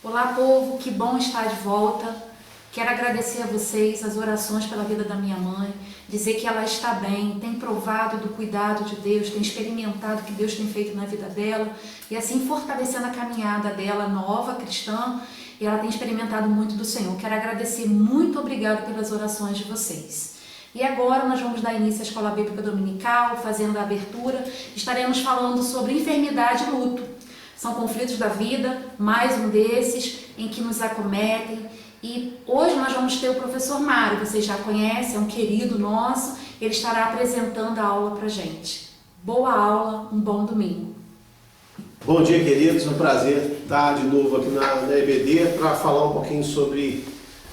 Olá, povo, que bom estar de volta. Quero agradecer a vocês as orações pela vida da minha mãe, dizer que ela está bem, tem provado do cuidado de Deus, tem experimentado o que Deus tem feito na vida dela e assim fortalecendo a caminhada dela nova cristã, e ela tem experimentado muito do Senhor. Quero agradecer, muito obrigado pelas orações de vocês. E agora nós vamos dar início à Escola Bíblica Dominical, fazendo a abertura. Estaremos falando sobre enfermidade e luto. São conflitos da vida, mais um desses em que nos acometem. E hoje nós vamos ter o professor Mário, vocês já conhecem, é um querido nosso. Ele estará apresentando a aula para a gente. Boa aula, um bom domingo. Bom dia, queridos. Um prazer estar de novo aqui na EBD para falar um pouquinho sobre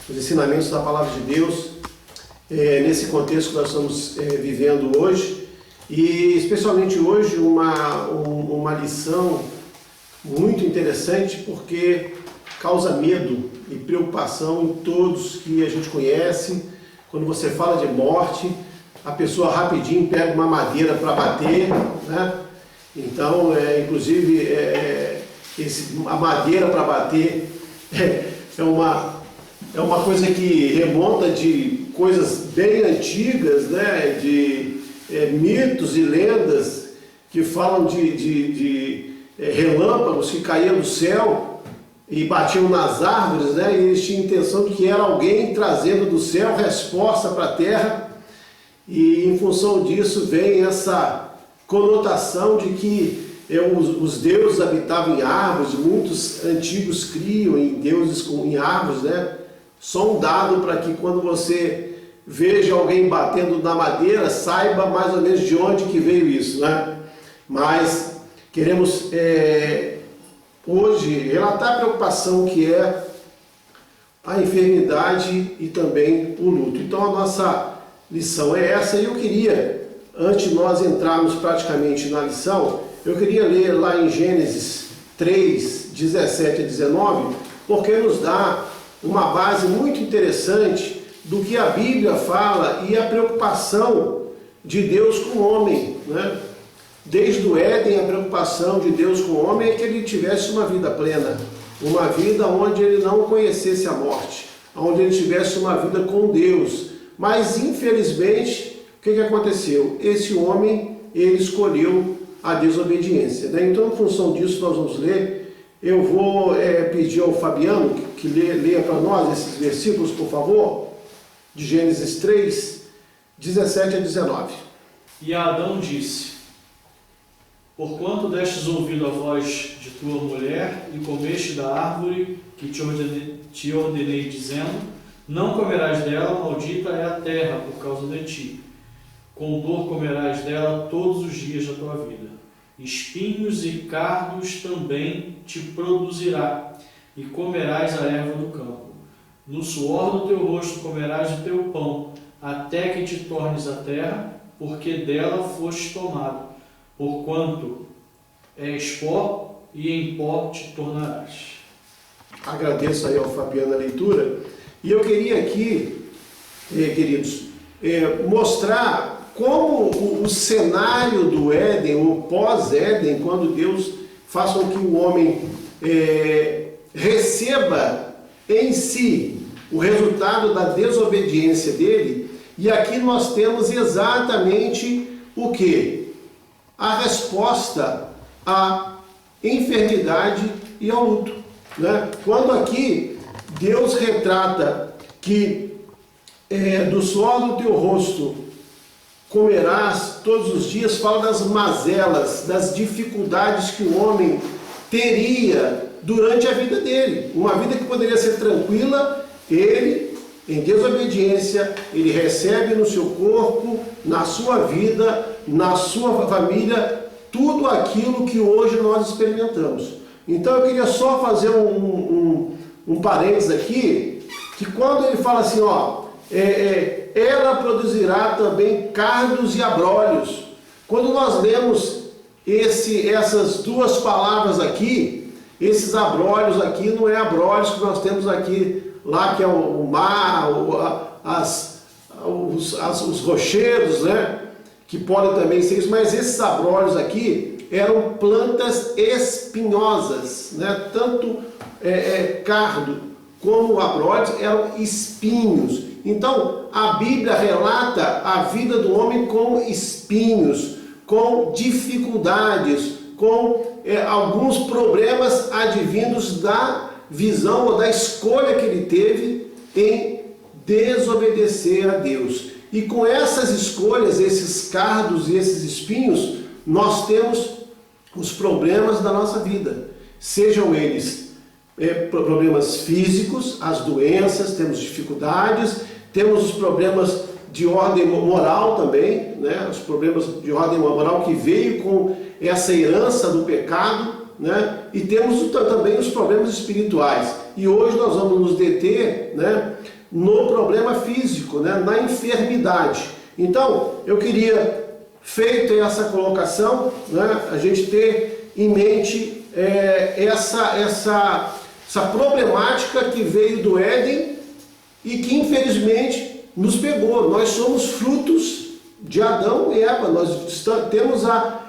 os ensinamentos da Palavra de Deus nesse contexto que nós estamos vivendo hoje. E especialmente hoje uma lição muito interessante, porque causa medo e preocupação em todos que a gente conhece. Quando você fala de morte, a pessoa rapidinho pega uma madeira para bater, né? Então, inclusive, a madeira para bater é uma coisa que remonta de coisas bem antigas, né? De mitos e lendas que falam de relâmpagos que caíam do céu e batiam nas árvores, né? E eles tinham a intenção de que era alguém trazendo do céu resposta para a terra, e em função disso vem essa conotação de que os deuses habitavam em árvores. Muitos antigos criam em deuses em árvores, né? Só um dado para que quando você veja alguém batendo na madeira, saiba mais ou menos de onde que veio isso, né? Mas queremos hoje relatar a preocupação que é a enfermidade e também o luto. Então a nossa lição é essa, e eu queria, antes de nós entrarmos praticamente na lição, eu queria ler lá em Gênesis 3, 17 a 19, porque nos dá uma base muito interessante do que a Bíblia fala e a preocupação de Deus com o homem, né? Desde o Éden, a preocupação de Deus com o homem é que ele tivesse uma vida plena, uma vida onde ele não conhecesse a morte, onde ele tivesse uma vida com Deus. Mas, infelizmente, o que aconteceu? Esse homem, ele escolheu a desobediência, né? Então, em função disso, nós vamos ler. Eu vou pedir ao Fabiano que leia para nós esses versículos, por favor, de Gênesis 3, 17 a 19. E Adão disse: porquanto destes ouvido a voz de tua mulher e comeste da árvore que te ordenei, dizendo: não comerás dela, maldita é a terra por causa de ti. Com dor comerás dela todos os dias da tua vida. Espinhos e cardos também te produzirá, e comerás a erva do campo. No suor do teu rosto comerás o teu pão, até que te tornes a terra, porque dela foste tomado. Porquanto és pó, e em pó te tornarás. Agradeço aí ao Fabiano a leitura. E eu queria aqui, queridos, mostrar como o cenário do Éden, o pós-Éden, quando Deus faz com que o homem receba em si o resultado da desobediência dele. E aqui nós temos exatamente o que? A resposta à enfermidade e ao luto, né? Quando aqui Deus retrata que do suor do teu rosto comerás todos os dias, fala das mazelas, das dificuldades que o homem teria durante a vida dele. Uma vida que poderia ser tranquila, ele, em desobediência, ele recebe no seu corpo, na sua vida, na sua família, tudo aquilo que hoje nós experimentamos. Então eu queria só fazer um parênteses aqui, que quando ele fala assim, ela produzirá também cardos e abrolhos. Quando nós lemos essas duas palavras aqui, esses abrolhos aqui não é abrolhos que nós temos aqui, lá que é o mar, os rochedos, né? Que podem também ser isso, mas esses abrolhos aqui eram plantas espinhosas, né? Tanto cardo, como o abrodes, eram espinhos. Então, a Bíblia relata a vida do homem com espinhos, com dificuldades, com alguns problemas advindos da visão ou da escolha que ele teve em desobedecer a Deus. E com essas escolhas, esses cardos e esses espinhos, nós temos os problemas da nossa vida. Sejam eles problemas físicos, as doenças, temos dificuldades, temos os problemas de ordem moral também, né? Os problemas de ordem moral que veio com essa herança do pecado, né? E temos também os problemas espirituais. E hoje nós vamos nos deter, né, no problema físico, né, na enfermidade. Então, eu queria, feita essa colocação, né, a gente ter em mente essa problemática que veio do Éden e que infelizmente nos pegou. Nós somos frutos de Adão e Eva, nós temos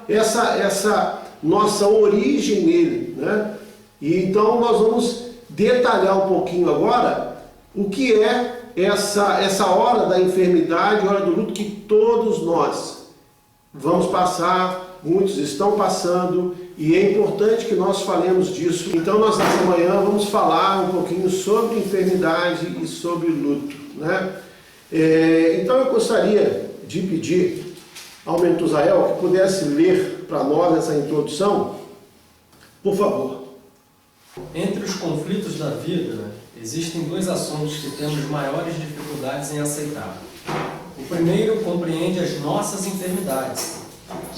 essa nossa origem nele, né? E então nós vamos detalhar um pouquinho agora o que é essa hora da enfermidade, hora do luto que todos nós vamos passar, muitos estão passando, e é importante que nós falemos disso. Então nós nessa manhã vamos falar um pouquinho sobre enfermidade e sobre luto, né? Então eu gostaria de pedir ao Mentuzael que pudesse ler para nós essa introdução, por favor. Entre os conflitos da vida, existem dois assuntos que temos maiores dificuldades em aceitar. O primeiro compreende as nossas enfermidades.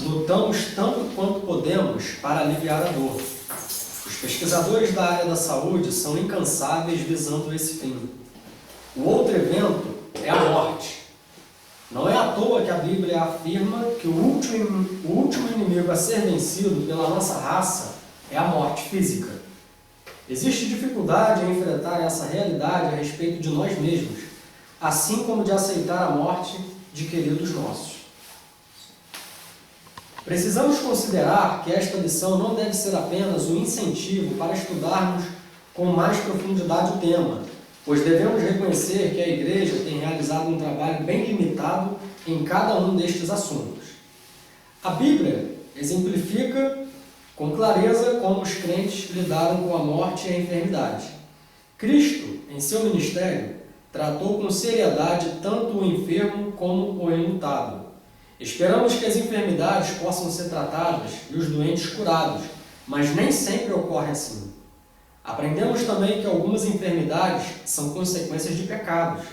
Lutamos tanto quanto podemos para aliviar a dor. Os pesquisadores da área da saúde são incansáveis visando esse fim. O outro evento é a morte. Não é à toa que a Bíblia afirma que o último inimigo a ser vencido pela nossa raça é a morte física. Existe dificuldade em enfrentar essa realidade a respeito de nós mesmos, assim como de aceitar a morte de queridos nossos. Precisamos considerar que esta lição não deve ser apenas um incentivo para estudarmos com mais profundidade o tema, pois devemos reconhecer que a Igreja tem realizado um trabalho bem limitado em cada um destes assuntos. A Bíblia exemplifica com clareza como os crentes lidaram com a morte e a enfermidade. Cristo, em seu ministério, tratou com seriedade tanto o enfermo como o enlutado. Esperamos que as enfermidades possam ser tratadas e os doentes curados, mas nem sempre ocorre assim. Aprendemos também que algumas enfermidades são consequências de pecados.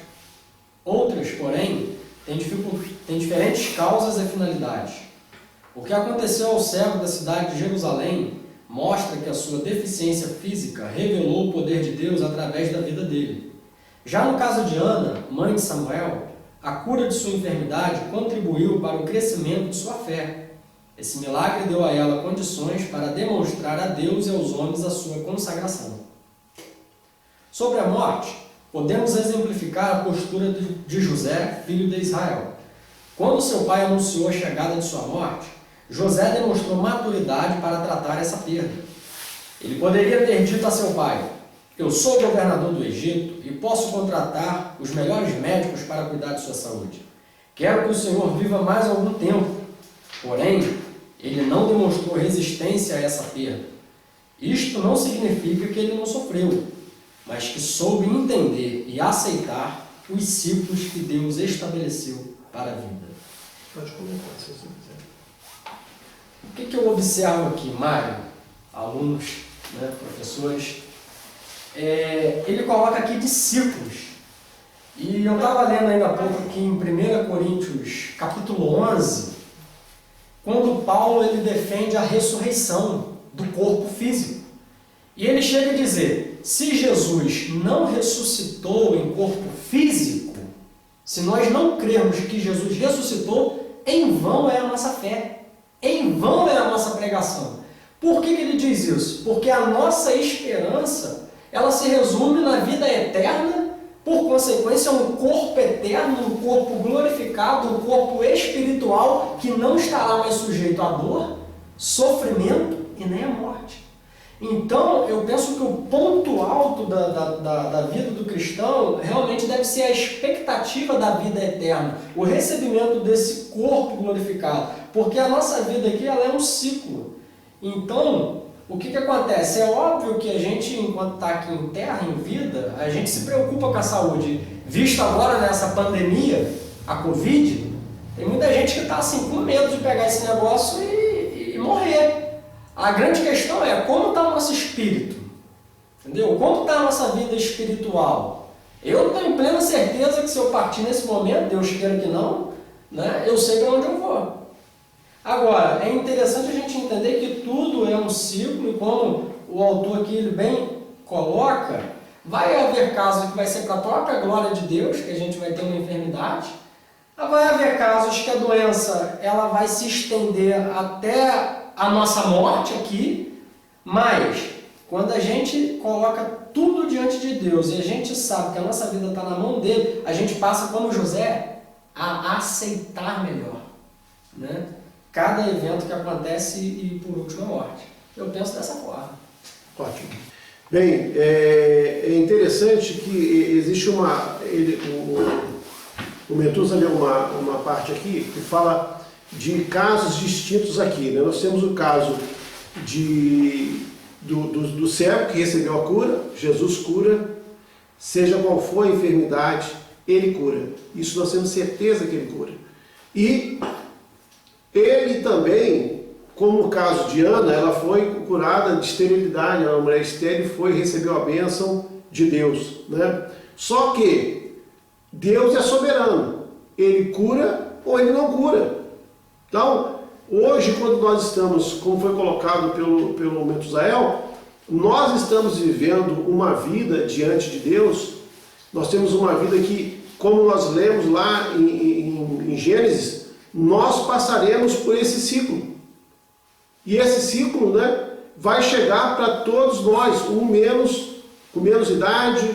Outras, porém, têm diferentes causas e finalidades. O que aconteceu ao cego da cidade de Jerusalém mostra que a sua deficiência física revelou o poder de Deus através da vida dele. Já no caso de Ana, mãe de Samuel, a cura de sua enfermidade contribuiu para o crescimento de sua fé. Esse milagre deu a ela condições para demonstrar a Deus e aos homens a sua consagração. Sobre a morte, podemos exemplificar a postura de José, filho de Israel. Quando seu pai anunciou a chegada de sua morte, José demonstrou maturidade para tratar essa perda. Ele poderia ter dito a seu pai: eu sou governador do Egito e posso contratar os melhores médicos para cuidar de sua saúde. Quero que o Senhor viva mais algum tempo. Porém, ele não demonstrou resistência a essa perda. Isto não significa que ele não sofreu, mas que soube entender e aceitar os ciclos que Deus estabeleceu para a vida. Pode comentar, se você quiser. O que eu observo aqui, Mário, alunos, professores? Ele coloca aqui de ciclos. E eu estava lendo ainda há pouco aqui em 1 Coríntios, capítulo 11, quando Paulo ele defende a ressurreição do corpo físico. E ele chega a dizer, se Jesus não ressuscitou em corpo físico, se nós não crermos que Jesus ressuscitou, em vão é a nossa fé, em vão é a nossa pregação. Por que ele diz isso? Porque a nossa esperança, ela se resume na vida eterna, por consequência, um corpo eterno, um corpo glorificado, um corpo espiritual que não estará mais sujeito à dor, sofrimento e nem à morte. Então, eu penso que o ponto alto da vida do cristão realmente deve ser a expectativa da vida eterna, o recebimento desse corpo glorificado, porque a nossa vida aqui ela é um ciclo. Então, o que acontece? É óbvio que a gente, enquanto está aqui em terra, em vida, a gente se preocupa com a saúde. Visto agora nessa pandemia, a Covid, tem muita gente que está assim, com medo de pegar esse negócio e morrer. A grande questão é como está o nosso espírito, entendeu? Como está a nossa vida espiritual? Eu tenho plena certeza que se eu partir nesse momento, Deus queira que não, né, eu sei para onde eu vou. Agora, é interessante a gente entender que tudo é um ciclo e como o autor aqui ele bem coloca, vai haver casos que vai ser para a própria glória de Deus, que a gente vai ter uma enfermidade, vai haver casos que a doença ela vai se estender até a nossa morte aqui, mas quando a gente coloca tudo diante de Deus e a gente sabe que a nossa vida está na mão dele, a gente passa, como José, a aceitar melhor, né? Cada evento que acontece e por último a morte. Eu penso dessa forma. Ótimo. Bem, é interessante que existe o Methuselah leu uma parte aqui que fala de casos distintos aqui, né? Nós temos o caso do cego que recebeu a cura, Jesus cura, seja qual for a enfermidade, ele cura. Isso nós temos certeza que ele cura. E ele também, como o caso de Ana, ela foi curada de esterilidade, uma mulher estéril recebeu a bênção de Deus, né? Só que Deus é soberano, ele cura ou ele não cura. Então, hoje, quando nós estamos, como foi colocado pelo Methuselah, nós estamos vivendo uma vida diante de Deus, nós temos uma vida que, como nós lemos lá em Gênesis, nós passaremos por esse ciclo. E esse ciclo, né, vai chegar para todos nós, com menos idade,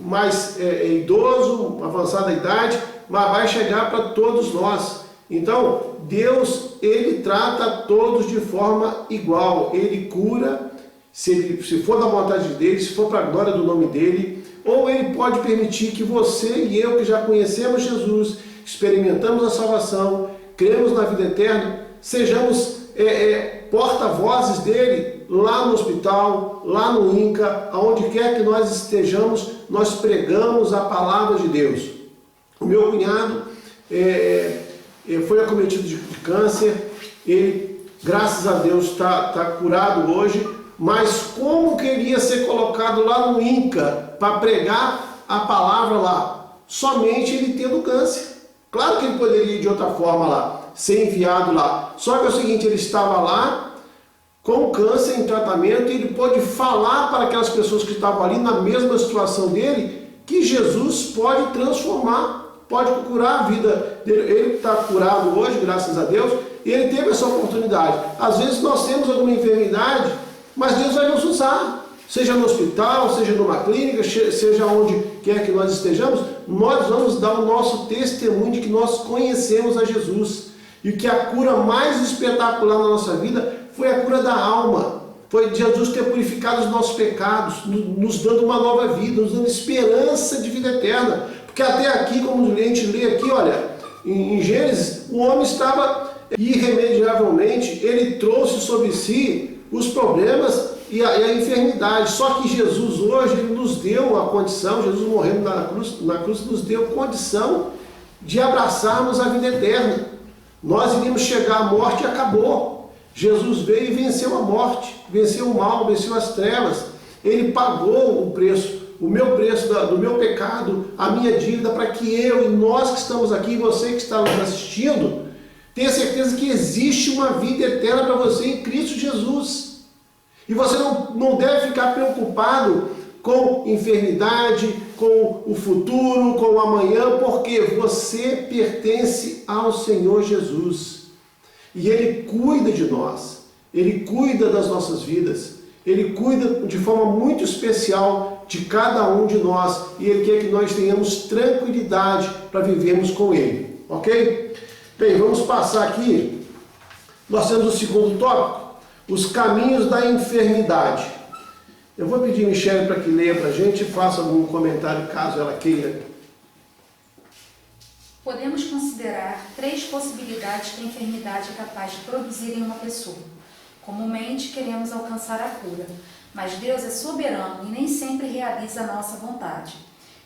mais idoso, avançada idade, mas vai chegar para todos nós. Então, Deus, ele trata todos de forma igual, ele cura, se for da vontade dele, se for para a glória do nome dele, ou ele pode permitir que você e eu, que já conhecemos Jesus, experimentamos a salvação, cremos na vida eterna, sejamos porta-vozes dele lá no hospital, lá no INCA, aonde quer que nós estejamos, nós pregamos a palavra de Deus. O meu cunhado foi acometido de câncer, ele, graças a Deus, está curado hoje, mas como queria ser colocado lá no INCA para pregar a palavra lá? Somente ele tendo câncer. Claro que ele poderia ir de outra forma lá, ser enviado lá. Só que é o seguinte, ele estava lá com câncer em tratamento e ele pôde falar para aquelas pessoas que estavam ali na mesma situação dele, que Jesus pode transformar, pode curar a vida dele. Ele está curado hoje, graças a Deus, e ele teve essa oportunidade. Às vezes nós temos alguma enfermidade, mas Deus vai nos usar. Seja no hospital, seja numa clínica, seja onde quer que nós estejamos, nós vamos dar o nosso testemunho de que nós conhecemos a Jesus. E que a cura mais espetacular na nossa vida foi a cura da alma. Foi Jesus ter purificado os nossos pecados, nos dando uma nova vida, nos dando esperança de vida eterna. Porque até aqui, como a gente lê aqui, olha, em Gênesis, o homem estava irremediavelmente, ele trouxe sobre si os problemas e a enfermidade. Só que Jesus hoje, ele nos deu a condição, Jesus morrendo na cruz nos deu condição de abraçarmos a vida eterna. Nós iríamos chegar à morte e acabou. Jesus veio e venceu a morte, venceu o mal, venceu as trevas. Ele pagou o preço, o meu preço do meu pecado, a minha dívida, para que eu e nós que estamos aqui, você que está nos assistindo, tenha certeza que existe uma vida eterna para você em Cristo Jesus. E você não deve ficar preocupado com enfermidade, com o futuro, com o amanhã, porque você pertence ao Senhor Jesus. E Ele cuida de nós, Ele cuida das nossas vidas, Ele cuida de forma muito especial de cada um de nós, e Ele quer que nós tenhamos tranquilidade para vivermos com Ele, ok? Bem, vamos passar aqui, nós temos o segundo tópico. os caminhos da enfermidade. Eu vou pedir a Michele para que leia para a gente e faça algum comentário caso ela queira. Podemos considerar 3 possibilidades que a enfermidade é capaz de produzir em uma pessoa. Comumente queremos alcançar a cura, mas Deus é soberano e nem sempre realiza a nossa vontade.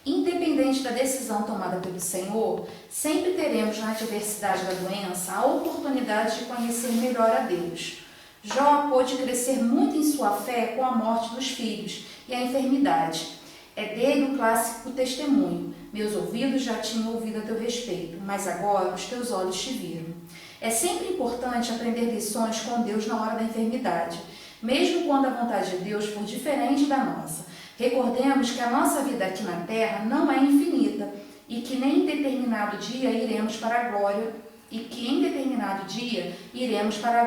Independente da decisão tomada pelo Senhor, sempre teremos na adversidade da doença a oportunidade de conhecer melhor a Deus. Jó pôde crescer muito em sua fé com a morte dos filhos e a enfermidade. É dele o clássico testemunho: meus ouvidos já tinham ouvido a teu respeito, mas agora os teus olhos te viram. É sempre importante aprender lições com Deus na hora da enfermidade, mesmo quando a vontade de Deus for diferente da nossa. Recordemos que a nossa vida aqui na Terra não é infinita e que em determinado dia iremos para a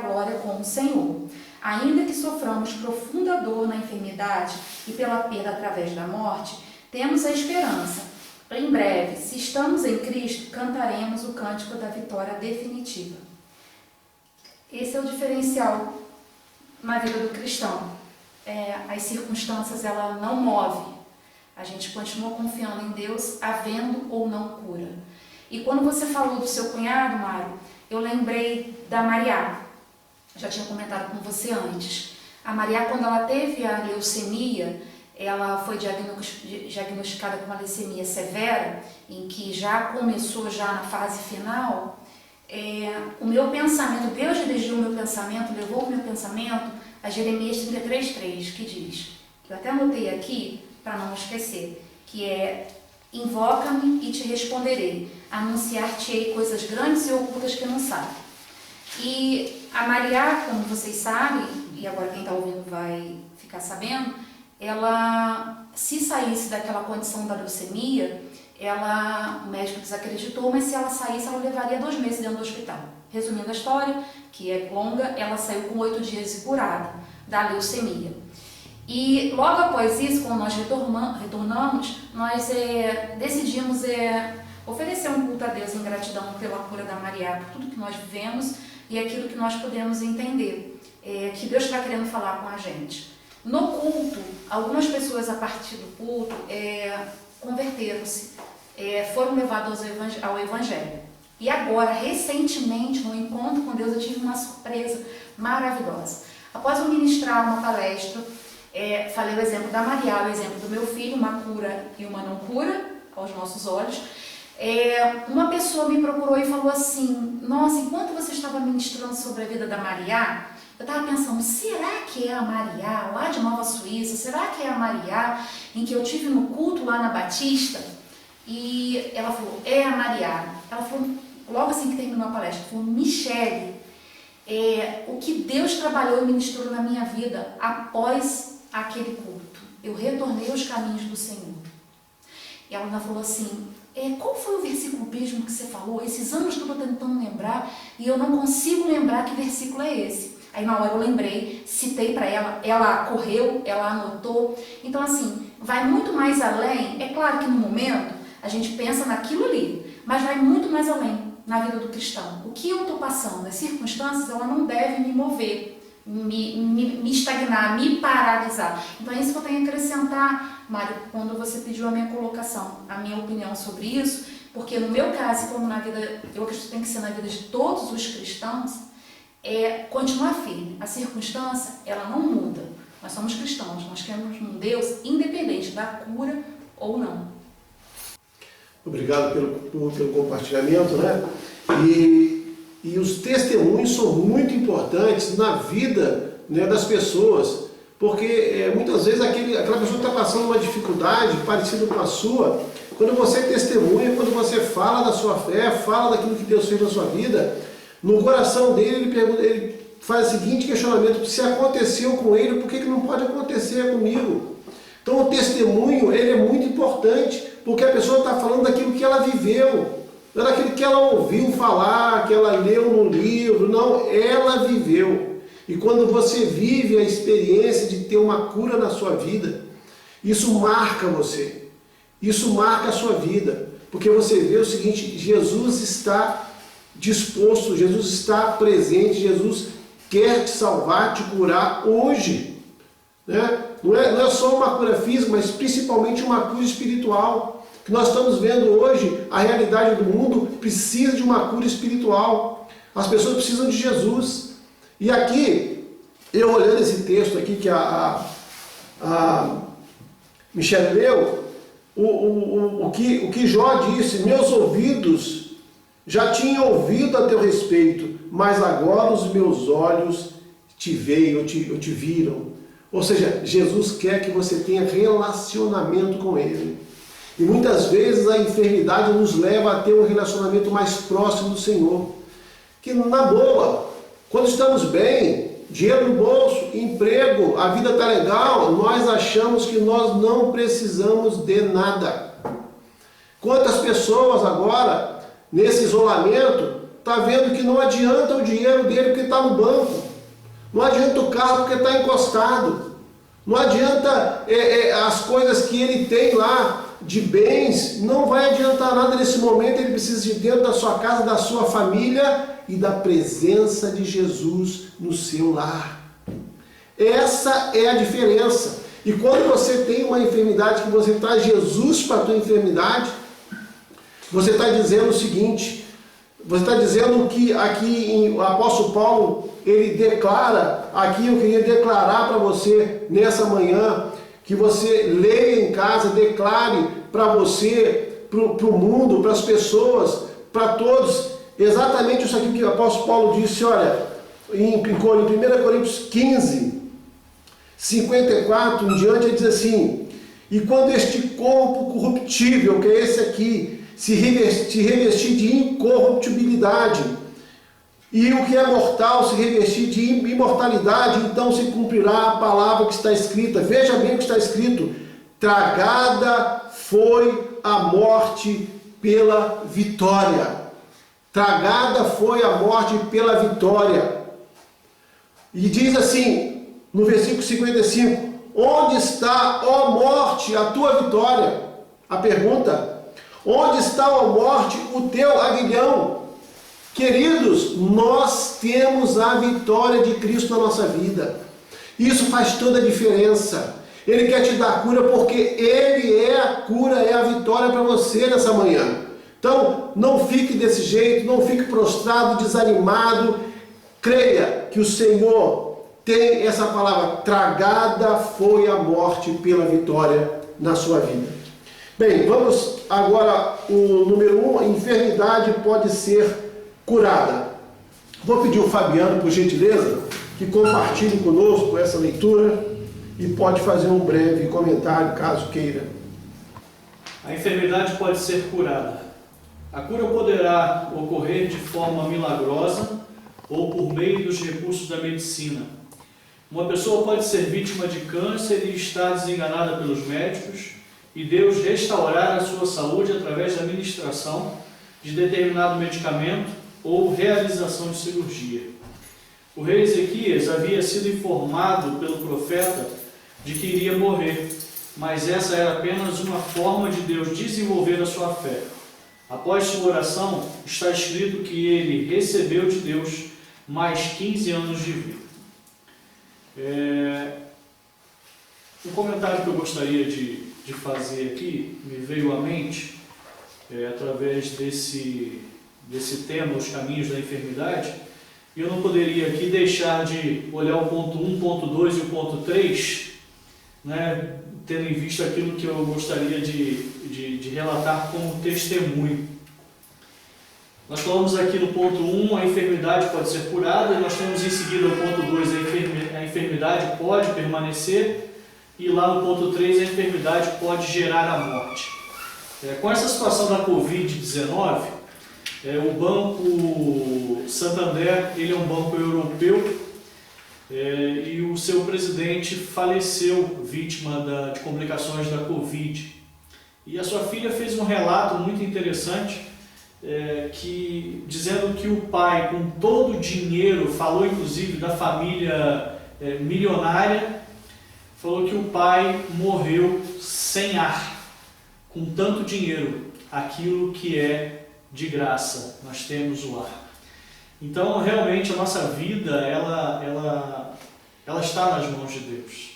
glória com o Senhor. Ainda que soframos profunda dor na enfermidade e pela perda através da morte, temos a esperança. Em breve, se estamos em Cristo, cantaremos o cântico da vitória definitiva. Esse é o diferencial na vida do cristão. As circunstâncias ela não movem. A gente continua confiando em Deus, havendo ou não cura. E quando você falou do seu cunhado, Mário, eu lembrei da Maria. Já tinha comentado com você antes. A Maria, quando ela teve a leucemia, ela foi diagnosticada com uma leucemia severa, em que já começou já na fase final. O meu pensamento, Deus dirigiu o meu pensamento, levou o meu pensamento a Jeremias 33:3, que diz, que eu até anotei aqui para não esquecer, que é: invoca-me e te responderei, anunciar-te-ei coisas grandes e ocultas que não sabem. E a Maria, como vocês sabem, e agora quem está ouvindo vai ficar sabendo, ela, se saísse daquela condição da leucemia, o médico desacreditou, mas se ela saísse, ela levaria 2 meses dentro do hospital. Resumindo a história, que é longa, ela saiu com 8 dias e curada da leucemia. E logo após isso, quando nós retornamos, nós decidimos oferecer um culto a Deus em gratidão pela cura da Maria, por tudo que nós vivemos e aquilo que nós podemos entender, que Deus está querendo falar com a gente. No culto, algumas pessoas a partir do culto converteram-se, foram levadas ao Evangelho. E agora, recentemente, no encontro com Deus, eu tive uma surpresa maravilhosa. Após eu ministrar uma palestra, falei o exemplo da Maria, o exemplo do meu filho, uma cura e uma não cura, aos nossos olhos. Uma pessoa me procurou e falou assim: nossa, enquanto você estava ministrando sobre a vida da Maria, eu estava pensando, será que é a Maria lá de Nova Suíça? Será que é a Maria em que eu tive no culto lá na Batista? E ela falou, é a Maria. Ela falou, logo assim que terminou a palestra, falou, Michele, o que Deus trabalhou e ministrou na minha vida após aquele culto. Eu retornei aos caminhos do Senhor. E ela ainda falou assim, qual foi o versículo mesmo que você falou? Esses anos que eu estou tentando lembrar e eu não consigo lembrar que versículo é esse. Aí na hora eu lembrei, citei para ela, ela correu, ela anotou. Então assim, vai muito mais além. É claro que no momento a gente pensa naquilo ali, mas vai muito mais além na vida do cristão. O que eu estou passando, as circunstâncias, ela não deve me mover, me estagnar, me paralisar. Então é isso que eu tenho a acrescentar, Mário, quando você pediu a minha colocação, a minha opinião sobre isso, porque no meu caso, como na vida, eu acredito que tem que ser na vida de todos os cristãos, continuar firme. A circunstância, ela não muda. Nós somos cristãos, nós queremos um Deus independente da cura ou não. Obrigado pelo compartilhamento, né? E os testemunhos são muito importantes na vida, né, das pessoas, porque muitas vezes aquela pessoa está passando uma dificuldade parecida com a sua. Quando você testemunha, quando você fala da sua fé, fala daquilo que Deus fez na sua vida, no coração dele ele faz o seguinte questionamento: se aconteceu com ele, por que não pode acontecer comigo? Então o testemunho ele é muito importante, porque a pessoa está falando daquilo que ela viveu, não é daquilo que ela ouviu falar, que ela leu no livro, não, ela viveu. E quando você vive a experiência de ter uma cura na sua vida, isso marca você, isso marca a sua vida, porque você vê o seguinte: Jesus está disposto, Jesus está presente, Jesus quer te salvar, te curar hoje. Né? Não é só uma cura física, mas principalmente uma cura espiritual. Que nós estamos vendo hoje, a realidade do mundo precisa de uma cura espiritual. As pessoas precisam de Jesus. E aqui, eu olhando esse texto aqui que a Michele leu, o que Jó disse: meus ouvidos já tinham ouvido a teu respeito, mas agora os meus olhos te veem, ou te viram. Ou seja, Jesus quer que você tenha relacionamento com Ele. E muitas vezes a enfermidade nos leva a ter um relacionamento mais próximo do Senhor. Que na boa, quando estamos bem, dinheiro no bolso, emprego, a vida está legal, nós achamos que nós não precisamos de nada. Quantas pessoas agora, nesse isolamento, está vendo que não adianta o dinheiro dele porque está no banco, não adianta o carro porque está encostado, não adianta as coisas que ele tem lá de bens, não vai adiantar nada nesse momento. Ele precisa de dentro da sua casa, da sua família e da presença de Jesus no seu lar. Essa é a diferença. E quando você tem uma enfermidade, que você traz Jesus para a tua enfermidade, você está dizendo o seguinte: você está dizendo que aqui o apóstolo Paulo, ele declara, aqui eu queria declarar para você nessa manhã, que você leia em casa, declare para você, para o mundo, para as pessoas, para todos, exatamente isso aqui que o apóstolo Paulo disse. Olha, em 1 Coríntios 15, 54 em diante, ele diz assim: e quando este corpo corruptível, que é esse aqui, se revestir de incorruptibilidade, e o que é mortal se revestir de imortalidade, então se cumprirá a palavra que está escrita. Veja bem o que está escrito: tragada foi a morte pela vitória. Tragada foi a morte pela vitória. E diz assim, no versículo 55, onde está, ó morte, a tua vitória? A pergunta: onde está, ó morte, o teu aguilhão? Queridos, nós temos a vitória de Cristo na nossa vida. Isso faz toda a diferença. Ele quer te dar cura porque Ele é a cura, é a vitória para você nessa manhã. Então, não fique desse jeito, não fique prostrado, desanimado. Creia que o Senhor tem essa palavra: tragada foi a morte pela vitória na sua vida. Bem, vamos agora o número 1, a enfermidade pode ser curada. Vou pedir o Fabiano, por gentileza, que compartilhe conosco essa leitura e pode fazer um breve comentário, caso queira. A enfermidade pode ser curada. A cura poderá ocorrer de forma milagrosa ou por meio dos recursos da medicina. Uma pessoa pode ser vítima de câncer e estar desenganada pelos médicos, e Deus restaurar a sua saúde através da administração de determinado medicamento ou realização de cirurgia. O rei Ezequias havia sido informado pelo profeta de que iria morrer, mas essa era apenas uma forma de Deus desenvolver a sua fé. Após sua oração, está escrito que ele recebeu de Deus mais 15 anos de vida. Um comentário que eu gostaria de fazer aqui, me veio à mente, através desse tema, os caminhos da enfermidade, e eu não poderia aqui deixar de olhar o ponto 1, ponto 2 e o ponto 3, né, tendo em vista aquilo que eu gostaria de relatar como testemunho. Nós falamos aqui no ponto 1, a enfermidade pode ser curada, e nós temos em seguida o ponto 2, a enfermidade pode permanecer, e lá no ponto 3, a enfermidade pode gerar a morte. Com essa situação da Covid-19, o Banco Santander, ele é um banco europeu, e o seu presidente faleceu vítima de complicações da Covid. E a sua filha fez um relato muito interessante, dizendo que o pai, com todo o dinheiro, falou inclusive da família milionária, falou que o pai morreu sem ar, com tanto dinheiro, aquilo que é de graça, nós temos o ar. Então, realmente, a nossa vida, ela está nas mãos de Deus.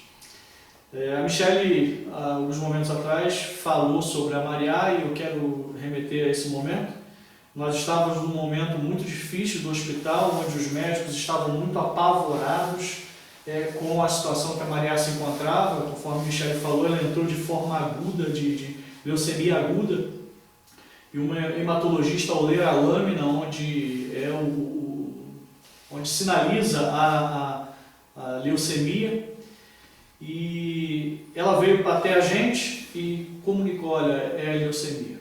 A Michele, há alguns momentos atrás, falou sobre a Mariá e eu quero remeter a esse momento. Nós estávamos num momento muito difícil do hospital, onde os médicos estavam muito apavorados com a situação que a Mariá se encontrava. Conforme a Michele falou, ela entrou de forma aguda, de leucemia aguda. E uma hematologista, ao ler a lâmina, onde sinaliza a leucemia, e ela veio até a gente e comunicou, olha, é leucemia.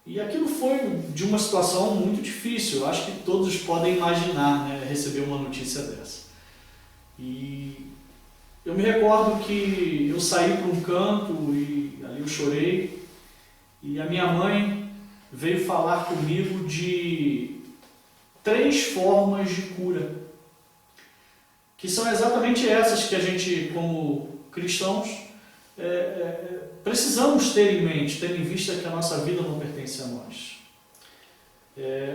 E aquilo foi de uma situação muito difícil. Eu acho que todos podem imaginar, né, receber uma notícia dessa. E eu me recordo que eu saí para um canto e ali eu chorei, e a minha mãe veio falar comigo de 3 formas de cura, que são exatamente essas que a gente, como cristãos, precisamos ter em mente, tendo em vista que a nossa vida não pertence a nós.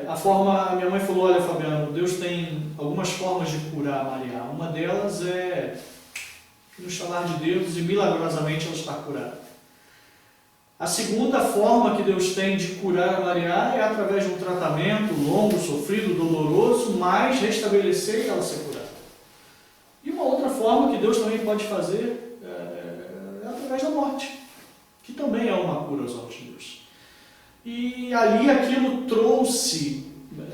A minha mãe falou, olha, Fabiano, Deus tem algumas formas de curar a Maria. Uma delas é no chamar de Deus e milagrosamente ela está curada. A segunda forma que Deus tem de curar a Maria é através de um tratamento longo, sofrido, doloroso, mas restabelecer e ela ser curada. E uma outra forma que Deus também pode fazer é através da morte, que também é uma cura aos olhos de Deus. E ali aquilo trouxe,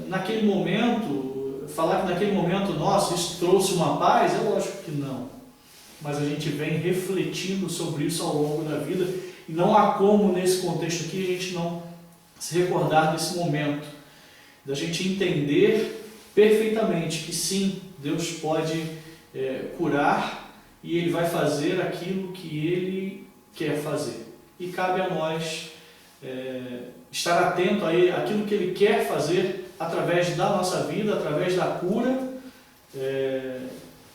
naquele momento, falar que naquele momento, nossa, isso trouxe uma paz, é lógico que não. Mas a gente vem refletindo sobre isso ao longo da vida, e não há como, nesse contexto aqui, a gente não se recordar desse momento, da gente entender perfeitamente que sim, Deus pode curar, e Ele vai fazer aquilo que Ele quer fazer. E cabe a nós estar atento a Ele, aquilo que Ele quer fazer através da nossa vida, através da cura,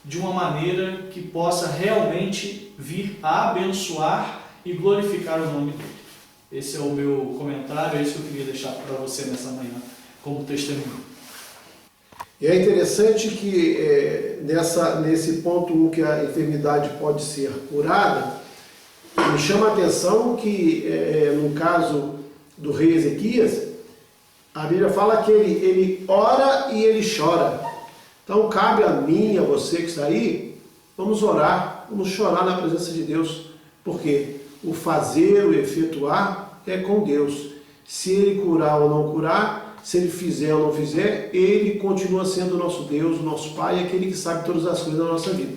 de uma maneira que possa realmente vir a abençoar e glorificar o nome dEle. Esse é o meu comentário, é isso que eu queria deixar para você nessa manhã, como testemunho. E é interessante que nesse ponto 1, que a enfermidade pode ser curada, me chama a atenção que, no caso do rei Ezequias, a Bíblia fala que ele ora e ele chora. Então cabe a mim, a você que está aí, vamos orar, vamos chorar na presença de Deus, porque o fazer, o efetuar é com Deus. Se Ele curar ou não curar, se Ele fizer ou não fizer, Ele continua sendo o nosso Deus, o nosso Pai, aquele que sabe todas as coisas da nossa vida.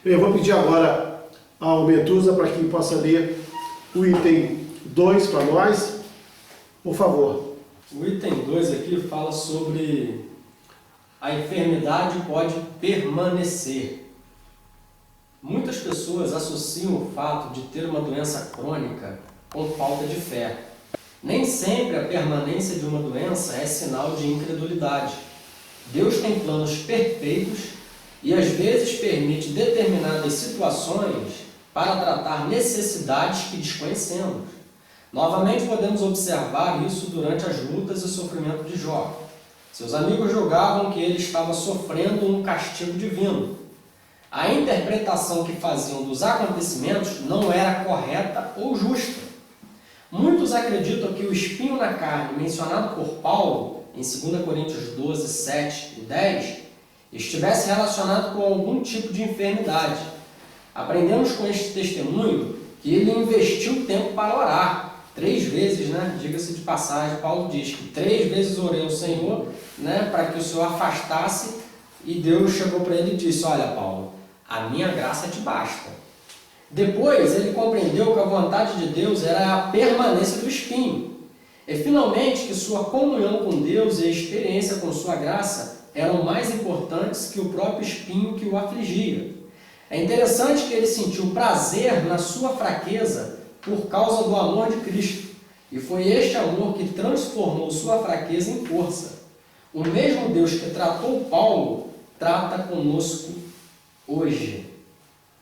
Eu vou pedir agora ao Metusa para que possa ler o item 2 para nós, por favor. O item 2 aqui fala sobre a enfermidade pode permanecer. Muitas pessoas associam o fato de ter uma doença crônica com falta de fé. Nem sempre a permanência de uma doença é sinal de incredulidade. Deus tem planos perfeitos e às vezes permite determinadas situações para tratar necessidades que desconhecemos. Novamente podemos observar isso durante as lutas e sofrimento de Jó. Seus amigos julgavam que ele estava sofrendo um castigo divino. A interpretação que faziam dos acontecimentos não era correta ou justa. Muitos acreditam que o espinho na carne mencionado por Paulo em 2 Coríntios 12, 7 e 10 estivesse relacionado com algum tipo de enfermidade. Aprendemos com este testemunho que ele investiu tempo para orar. 3 vezes, diga-se de passagem, Paulo diz que 3 vezes orei ao Senhor, para que o Senhor afastasse, e Deus chegou para ele e disse, olha Paulo, a minha graça te basta. Depois ele compreendeu que a vontade de Deus era a permanência do espinho. E finalmente que sua comunhão com Deus e a experiência com sua graça eram mais importantes que o próprio espinho que o afligia. É interessante que ele sentiu prazer na sua fraqueza por causa do amor de Cristo. E foi este amor que transformou sua fraqueza em força. O mesmo Deus que tratou Paulo trata conosco hoje.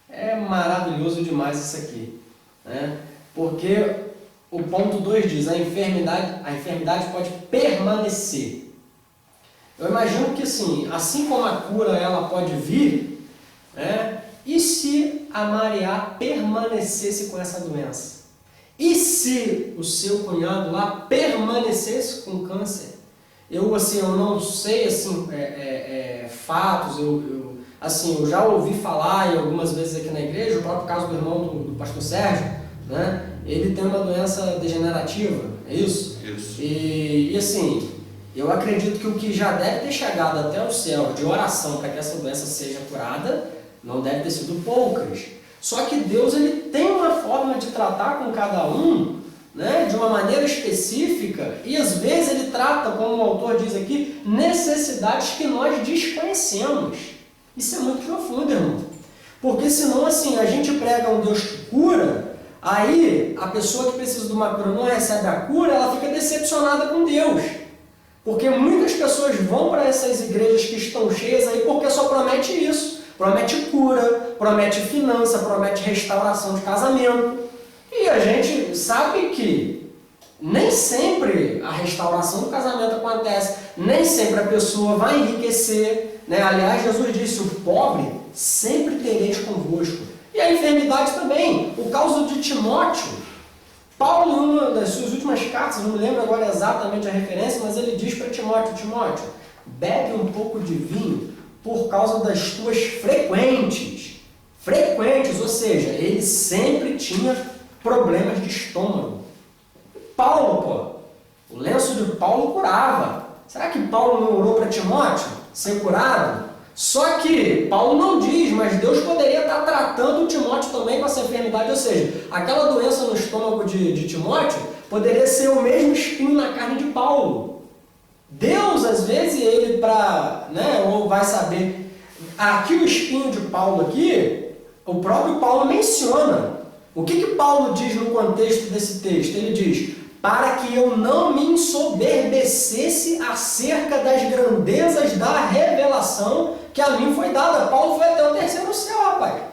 É maravilhoso demais isso aqui, porque o ponto 2 diz, a enfermidade pode permanecer. Eu imagino que assim como a cura ela pode vir, né? E se a Maria permanecesse com essa doença? E se o seu cunhado lá permanecesse com câncer? Eu não sei fatos, eu já ouvi falar algumas vezes aqui na igreja, o próprio caso do irmão do pastor Sérgio, né? Ele tem uma doença degenerativa, é isso? Isso. E eu acredito que o que já deve ter chegado até o céu de oração para que essa doença seja curada, não deve ter sido poucas. Só que Deus ele tem uma forma de tratar com cada um, né, de uma maneira específica, e às vezes ele trata, como o autor diz aqui, necessidades que nós desconhecemos. Isso é muito profundo, irmão. Porque senão a gente prega um Deus que cura, aí a pessoa que precisa de uma cura não recebe a cura, ela fica decepcionada com Deus. Porque muitas pessoas vão para essas igrejas que estão cheias aí porque só promete isso. Promete cura, promete finança, promete restauração de casamento. E a gente sabe que nem sempre a restauração do casamento acontece, nem sempre a pessoa vai enriquecer, né? Aliás, Jesus disse, o pobre sempre tereis convosco. E a enfermidade também. O caso de Timóteo, Paulo, em uma das suas últimas cartas, não me lembro agora exatamente a referência, mas ele diz para Timóteo, bebe um pouco de vinho por causa das tuas frequentes, ou seja, ele sempre tinha problemas de estômago. Paulo, o lenço de Paulo curava. Será que Paulo não orou para Timóteo ser curado? Só que Paulo não diz, mas Deus poderia estar tratando o Timóteo também com essa enfermidade, ou seja, aquela doença no estômago de Timóteo poderia ser o mesmo espinho na carne de Paulo. Deus, às vezes, ele ou vai saber, aqui o espinho de Paulo aqui, o próprio Paulo menciona. O que Paulo diz no contexto desse texto? Ele diz, para que eu não me ensoberbecesse acerca das grandezas da revelação que a mim foi dada. Paulo foi até o terceiro céu, rapaz.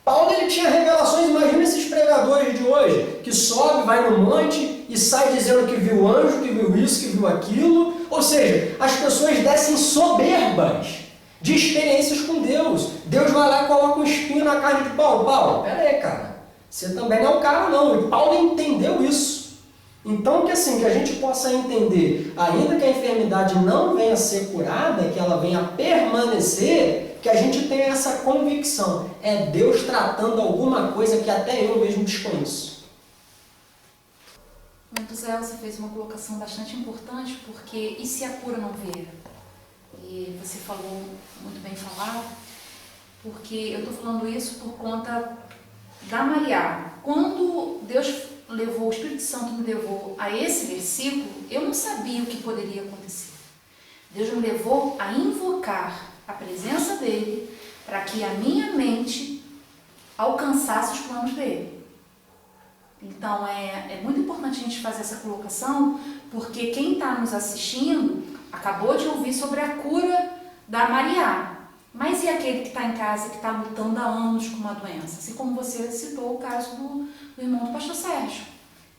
Paulo ele tinha revelações, imagina esses pregadores de hoje, que sobe, vai no monte e sai dizendo que viu anjo, que viu isso, que viu aquilo. Ou seja, as pessoas descem soberbas de experiências com Deus. Deus vai lá e coloca um espinho na carne de Paulo. Paulo, pera aí, cara, você também não é o cara não. E Paulo entendeu isso. Então, que a gente possa entender, ainda que a enfermidade não venha a ser curada, que ela venha a permanecer, que a gente tenha essa convicção. É Deus tratando alguma coisa que até eu mesmo desconheço. Muito Zé, você fez uma colocação bastante importante, porque e se a cura não vier? E você falou muito bem falado, porque eu estou falando isso por conta da Maria. Quando Deus levou, o Espírito Santo me levou a esse versículo, eu não sabia o que poderia acontecer. Deus me levou a invocar a presença dele para que a minha mente alcançasse os planos dele. Então é muito importante a gente fazer essa colocação, porque quem está nos assistindo acabou de ouvir sobre a cura da Maria. Mas e aquele que está em casa, que está lutando há anos com uma doença? Assim como você citou o caso do irmão do pastor Sérgio.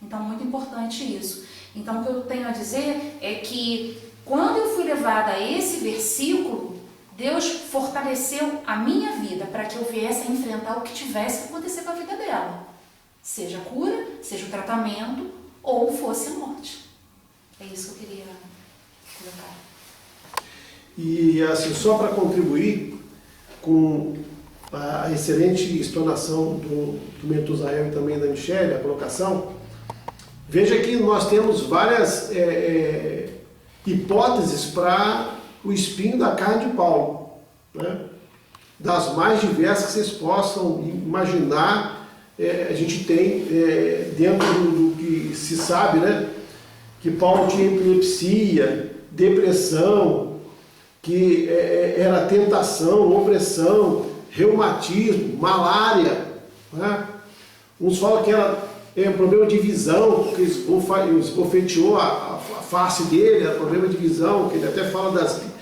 Então, muito importante isso. Então, o que eu tenho a dizer é que, quando eu fui levada a esse versículo, Deus fortaleceu a minha vida para que eu viesse a enfrentar o que tivesse que acontecer com a vida dela. Seja a cura, seja o tratamento, ou fosse a morte. É isso que eu queria colocar. E só para contribuir com a excelente explanação do Metusael e também da Michele, a colocação, veja que nós temos várias hipóteses para o espinho da carne de Paulo, né? Das mais diversas que vocês possam imaginar, a gente tem dentro do que se sabe, né? Que Paulo tinha epilepsia, depressão, que era tentação, opressão, reumatismo, malária, né? Uns falam que era problema de visão, porque esbofeteou a face dele, era problema de visão, que ele até fala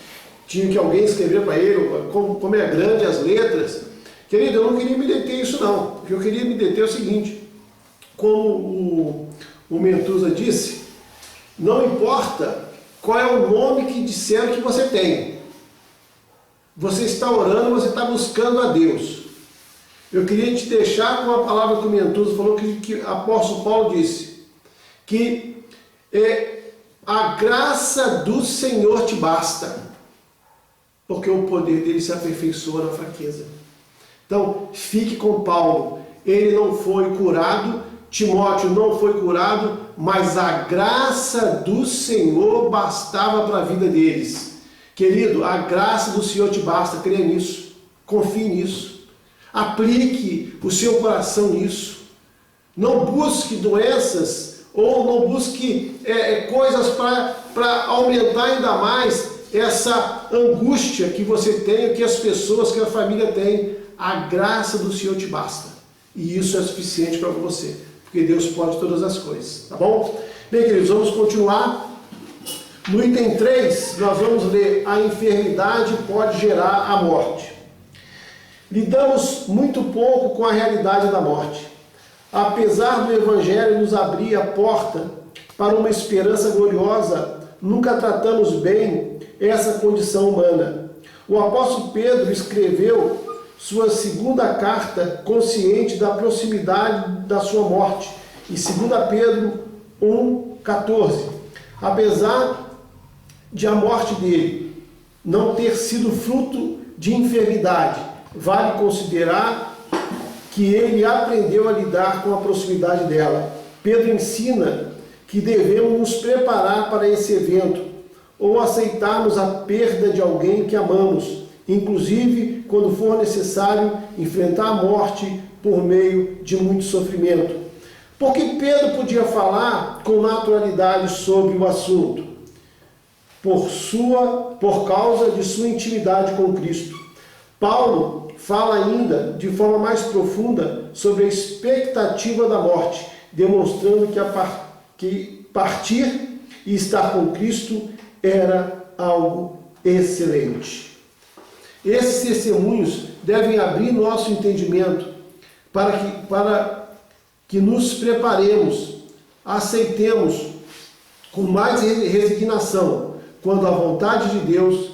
tinha que alguém escrever para ele como é grande as letras. Querido, eu não queria me deter isso não, o que eu queria me deter é o seguinte, como o Mentusa disse, não importa qual é o nome que disseram que você tem. Você está orando, você está buscando a Deus. Eu queria te deixar com a palavra que o Mentuso falou, que o apóstolo Paulo disse, que a graça do Senhor te basta, porque o poder dele se aperfeiçoa na fraqueza. Então, fique com Paulo. Ele não foi curado, Timóteo não foi curado, mas a graça do Senhor bastava para a vida deles. Querido, a graça do Senhor te basta, creia nisso, confie nisso, aplique o seu coração nisso. Não busque doenças ou não busque coisas para aumentar ainda mais essa angústia que você tem, que as pessoas, que a família tem. A graça do Senhor te basta. E isso é suficiente para você, porque Deus pode todas as coisas, tá bom? Bem, queridos, vamos continuar. No item 3, nós vamos ler: a enfermidade pode gerar a morte. Lidamos muito pouco com a realidade da morte. Apesar do Evangelho nos abrir a porta para uma esperança gloriosa, nunca tratamos bem essa condição humana. O apóstolo Pedro escreveu sua segunda carta consciente da proximidade da sua morte, em 2 Pedro 1,14. Apesar de a morte dele não ter sido fruto de enfermidade, vale considerar que ele aprendeu a lidar com a proximidade dela. Pedro ensina que devemos nos preparar para esse evento, ou aceitarmos a perda de alguém que amamos, inclusive quando for necessário enfrentar a morte por meio de muito sofrimento. Porque Pedro podia falar com naturalidade sobre o assunto, por causa de sua intimidade com Cristo. Paulo fala ainda de forma mais profunda sobre a expectativa da morte, demonstrando que partir e estar com Cristo era algo excelente. Esses testemunhos devem abrir nosso entendimento para que nos preparemos, aceitemos com mais resignação quando a vontade de Deus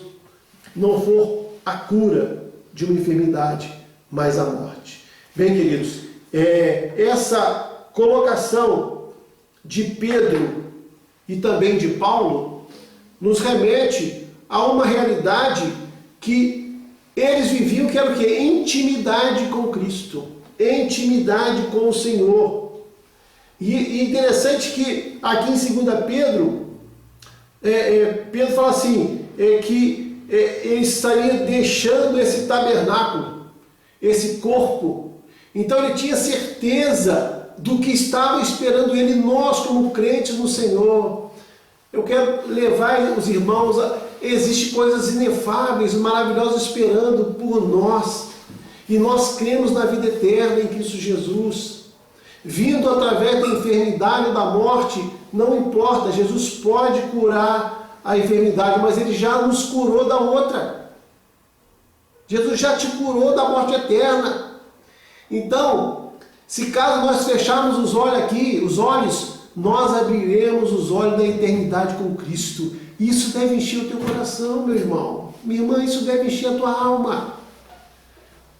não for a cura de uma enfermidade, mas a morte. Bem, queridos, essa colocação de Pedro e também de Paulo nos remete a uma realidade que eles viviam, que era o quê? Intimidade com Cristo, intimidade com o Senhor. E interessante que aqui em 2 Pedro, Pedro fala assim, que ele estaria deixando esse tabernáculo, esse corpo. Então ele tinha certeza do que estava esperando ele, nós como crentes no Senhor. Eu quero levar os irmãos existem coisas inefáveis, maravilhosas esperando por nós. E nós cremos na vida eterna em Cristo Jesus. Vindo através da enfermidade ou da morte, não importa, Jesus pode curar a enfermidade, mas Ele já nos curou da outra. Jesus já te curou da morte eterna. Então, se caso nós fecharmos os olhos, nós abriremos os olhos da eternidade com Cristo. Isso deve encher o teu coração, meu irmão. Minha irmã, isso deve encher a tua alma.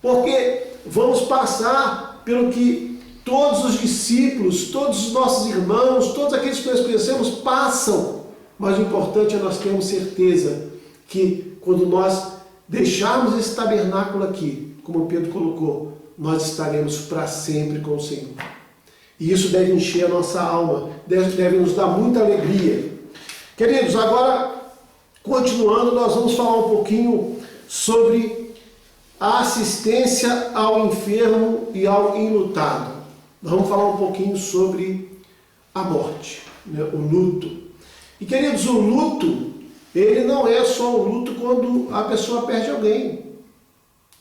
Porque vamos passar pelo que todos os discípulos, todos os nossos irmãos, todos aqueles que nós conhecemos passam. Mas o importante é nós termos certeza que quando nós deixarmos esse tabernáculo aqui, como Pedro colocou, nós estaremos para sempre com o Senhor. E isso deve encher a nossa alma, deve nos dar muita alegria. Queridos, agora, continuando, nós vamos falar um pouquinho sobre a assistência ao enfermo e ao enlutado. Nós vamos falar um pouquinho sobre a morte, né? O luto. E, queridos, o luto, ele não é só o luto quando a pessoa perde alguém.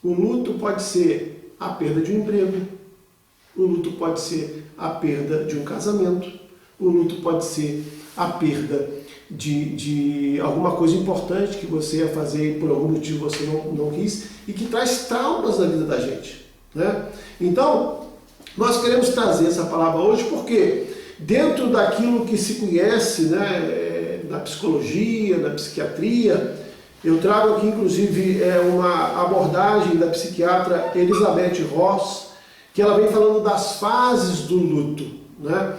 O luto pode ser a perda de um emprego. O luto pode ser a perda de um casamento. O luto pode ser a perda de alguma coisa importante que você ia fazer e por algum motivo você não quis e que traz traumas na vida da gente, né? Então, nós queremos trazer essa palavra hoje porque dentro daquilo que se conhece, né, na psicologia, na psiquiatria. Eu trago aqui, inclusive, uma abordagem da psiquiatra Elizabeth Ross, que ela vem falando das fases do luto, né?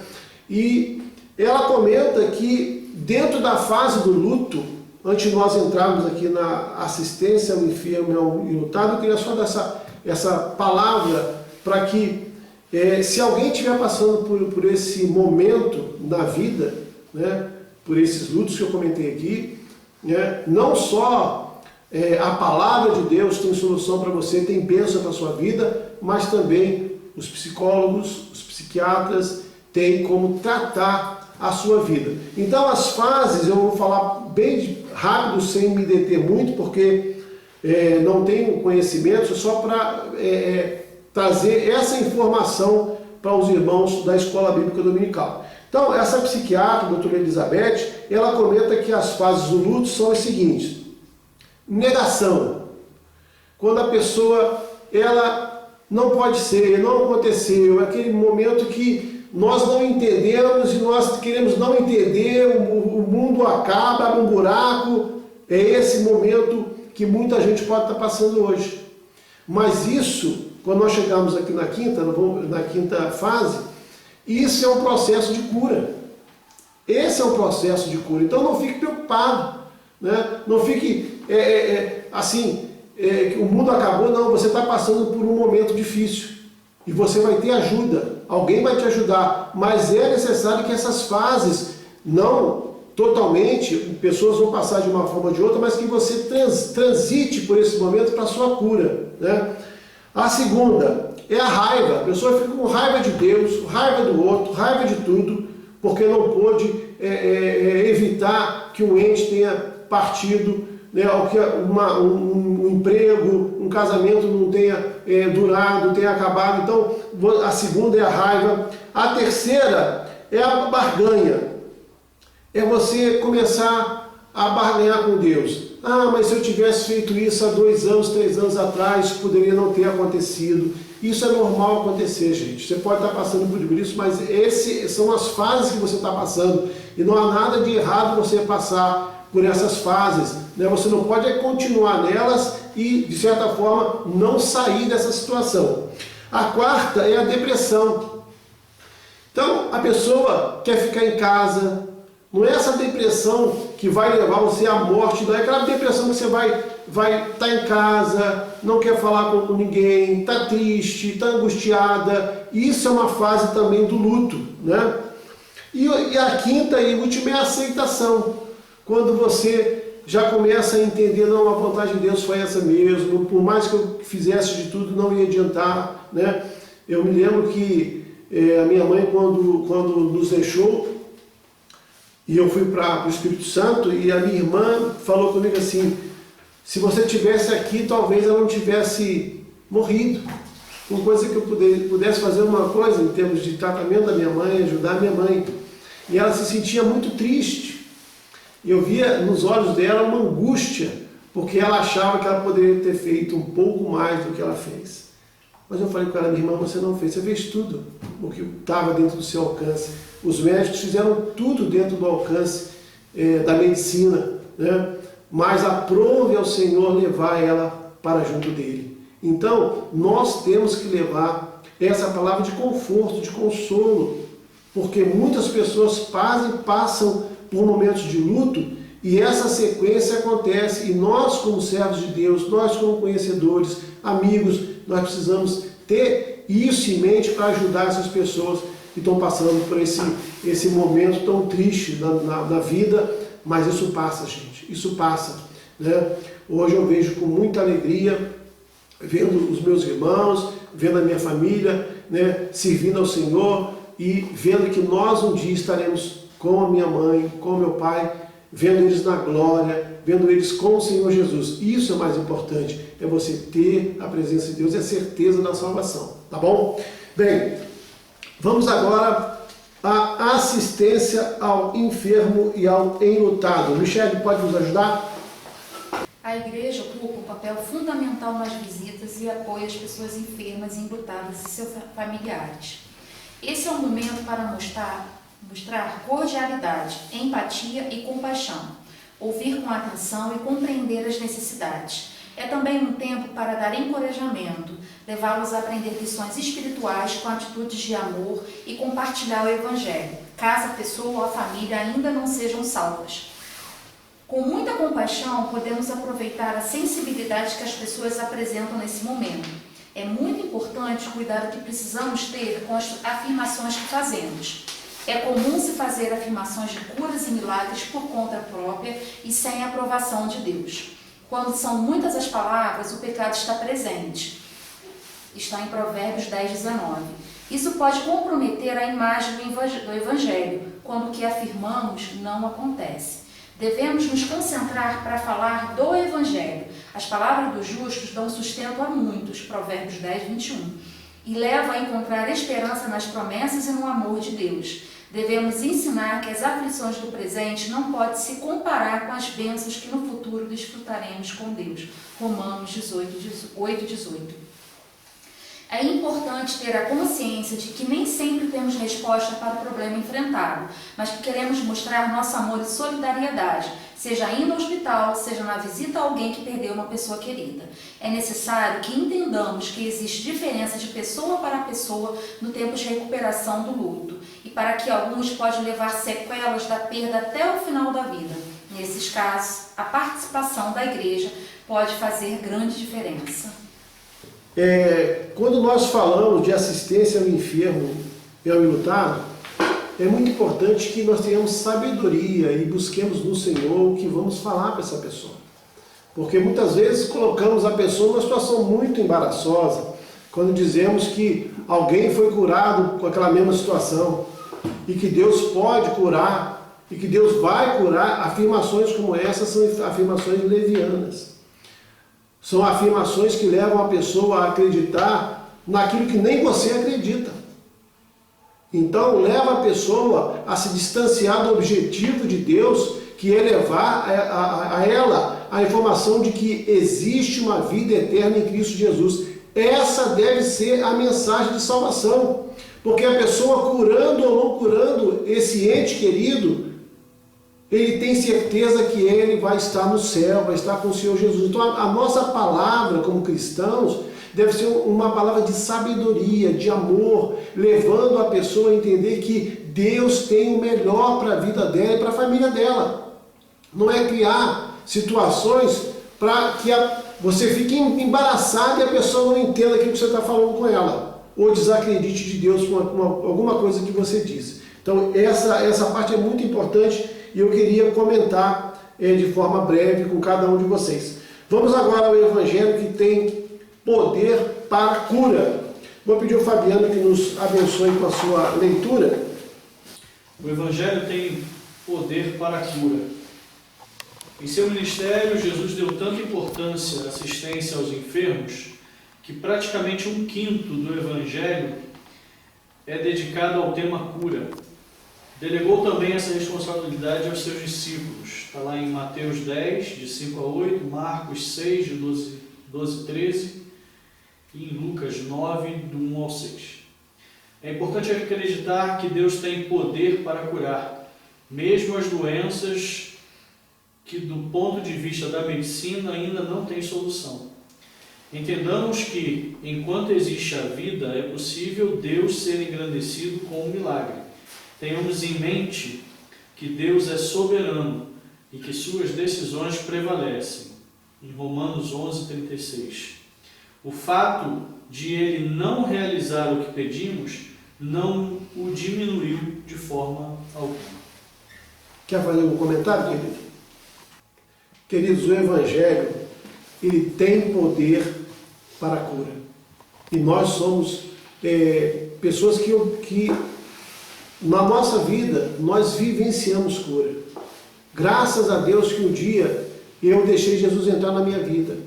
E ela comenta que dentro da fase do luto, antes de nós entrarmos aqui na assistência ao enfermo e ao enlutado, eu queria só dar essa palavra para que, se alguém estiver passando por esse momento na vida, né, por esses lutos que eu comentei aqui, né, não só a palavra de Deus tem solução para você, tem bênção para a sua vida, mas também os psicólogos, os psiquiatras têm como tratar a sua vida. Então as fases, eu vou falar bem rápido, sem me deter muito, porque não tenho conhecimento, só para trazer essa informação para os irmãos da Escola Bíblica Dominical. Então, essa psiquiatra, a doutora Elizabeth, ela comenta que as fases do luto são as seguintes: negação, quando a pessoa, ela não pode ser, não aconteceu, aquele momento que nós não entendemos e nós queremos não entender, o mundo acaba, abre um buraco. É esse momento que muita gente pode estar passando hoje. Mas isso, quando nós chegamos aqui na quinta fase, isso é um processo de cura. Esse é um processo de cura. Então não fique preocupado, né? Não fique o mundo acabou. Não, você está passando por um momento difícil e você vai ter ajuda. Alguém vai te ajudar, mas é necessário que essas fases, não totalmente, pessoas vão passar de uma forma ou de outra, mas que você transite por esse momento para a sua cura, né? A segunda é a raiva. A pessoa fica com raiva de Deus, raiva do outro, raiva de tudo, porque não pôde evitar que um ente tenha partido, né, ou que um emprego, um casamento não tenha durado, tenha acabado. Então, a segunda é a raiva. A terceira é a barganha. É você começar a barganhar com Deus. Ah, mas se eu tivesse feito isso há 2 anos, 3 anos atrás, poderia não ter acontecido. Isso é normal acontecer, gente. Você pode estar passando por isso, mas essas são as fases que você está passando. E não há nada de errado você passar por essas fases, né? Você não pode continuar nelas e, de certa forma, não sair dessa situação. A quarta é a depressão. Então, a pessoa quer ficar em casa. Não é essa depressão que vai levar você à morte, não é aquela depressão que você vai estar em casa, não quer falar com ninguém, está triste, está angustiada. Isso é uma fase também do luto, né? E a quinta e última é a aceitação. Quando você já começa a entender, não, a vontade de Deus foi essa mesmo, por mais que eu fizesse de tudo, não ia adiantar, né? Eu me lembro que a minha mãe, quando nos deixou, e eu fui para o Espírito Santo, e a minha irmã falou comigo assim: se você estivesse aqui, talvez ela não tivesse morrido. Uma coisa que eu pudesse fazer uma coisa em termos de tratamento da minha mãe, ajudar a minha mãe. E ela se sentia muito triste. E eu via nos olhos dela uma angústia, porque ela achava que ela poderia ter feito um pouco mais do que ela fez. Mas eu falei com ela: minha irmã, você não fez, você fez tudo o que estava dentro do seu alcance. Os médicos fizeram tudo dentro do alcance da medicina, né? Mas aprove ao Senhor levar ela para junto dele. Então, nós temos que levar essa palavra de conforto, de consolo, porque muitas pessoas passam por momentos de luto e essa sequência acontece. E nós, como servos de Deus, nós como conhecedores, amigos, nós precisamos ter isso em mente para ajudar essas pessoas que estão passando por esse momento tão triste na vida. Mas isso passa, gente, isso passa, né? Hoje eu vejo com muita alegria, vendo os meus irmãos, vendo a minha família, né, servindo ao Senhor, e vendo que nós um dia estaremos com a minha mãe, com o meu pai, vendo eles na glória, vendo eles com o Senhor Jesus. Isso é mais importante, é você ter a presença de Deus e a certeza da salvação, tá bom? Bem, vamos agora à assistência ao enfermo e ao enlutado. Michele, pode nos ajudar? A igreja ocupa um papel fundamental nas visitas e apoia as pessoas enfermas e enlutadas e seus familiares. Esse é um momento para mostrar mostrar cordialidade, empatia e compaixão, ouvir com atenção e compreender as necessidades. É também um tempo para dar encorajamento, levá-los a aprender lições espirituais com atitudes de amor e compartilhar o Evangelho, caso a pessoa ou a família ainda não sejam salvas. Com muita compaixão, podemos aproveitar a sensibilidade que as pessoas apresentam nesse momento. É muito importante cuidar do que precisamos ter com as afirmações que fazemos. É comum se fazer afirmações de curas e milagres por conta própria e sem a aprovação de Deus. Quando são muitas as palavras, o pecado está presente. Está em Provérbios 10:19. Isso pode comprometer a imagem do Evangelho, quando o que afirmamos não acontece. Devemos nos concentrar para falar do Evangelho. As palavras dos justos dão sustento a muitos, Provérbios 10:21, e leva a encontrar esperança nas promessas e no amor de Deus. Devemos ensinar que as aflições do presente não podem se comparar com as bênçãos que no futuro desfrutaremos com Deus. Romanos 8:18. É importante ter a consciência de que nem sempre temos resposta para o problema enfrentado, mas que queremos mostrar nosso amor e solidariedade, seja indo ao hospital, seja na visita a alguém que perdeu uma pessoa querida. É necessário que entendamos que existe diferença de pessoa para pessoa no tempo de recuperação do luto, e para que alguns podem levar sequelas da perda até o final da vida. Nesses casos, a participação da igreja pode fazer grande diferença. Quando nós falamos de assistência ao enfermo e ao enlutado, é muito importante que nós tenhamos sabedoria e busquemos no Senhor o que vamos falar para essa pessoa. Porque muitas vezes colocamos a pessoa numa situação muito embaraçosa, quando dizemos que alguém foi curado com aquela mesma situação, e que Deus pode curar, e que Deus vai curar. Afirmações como essas são afirmações levianas. São afirmações que levam a pessoa a acreditar naquilo que nem você acredita. Então, leva a pessoa a se distanciar do objetivo de Deus, que é levar a ela a informação de que existe uma vida eterna em Cristo Jesus. Essa deve ser a mensagem de salvação. Porque a pessoa, curando ou não curando esse ente querido, ele tem certeza que ele vai estar no céu, vai estar com o Senhor Jesus. Então a nossa palavra como cristãos deve ser uma palavra de sabedoria, de amor, levando a pessoa a entender que Deus tem o melhor para a vida dela e para a família dela. Não é criar situações para que você fique embaraçado e a pessoa não entenda aquilo que você está falando com ela, ou desacredite de Deus com alguma coisa que você disse. Então essa parte é muito importante. E eu queria comentar de forma breve com cada um de vocês. Vamos agora ao Evangelho, que tem poder para a cura. Vou pedir ao Fabiano que nos abençoe com a sua leitura. O Evangelho tem poder para a cura. Em seu ministério, Jesus deu tanta importância à assistência aos enfermos que praticamente 1/5 do Evangelho é dedicado ao tema cura. Delegou também essa responsabilidade aos seus discípulos. Está lá em Mateus 10, de 5 a 8, Marcos 6, de 12 a 13, e em Lucas 9, do 1 ao 6. É importante acreditar que Deus tem poder para curar, mesmo as doenças que, do ponto de vista da medicina, ainda não têm solução. Entendamos que, enquanto existe a vida, é possível Deus ser engrandecido com um milagre. Tenhamos em mente que Deus é soberano e que suas decisões prevalecem. Em Romanos 11:36. O fato de Ele não realizar o que pedimos não o diminuiu de forma alguma. Quer fazer um comentário, querido? Queridos, o Evangelho, ele tem poder para a cura. E nós somos pessoas que na nossa vida, nós vivenciamos cura. Graças a Deus que um dia eu deixei Jesus entrar na minha vida.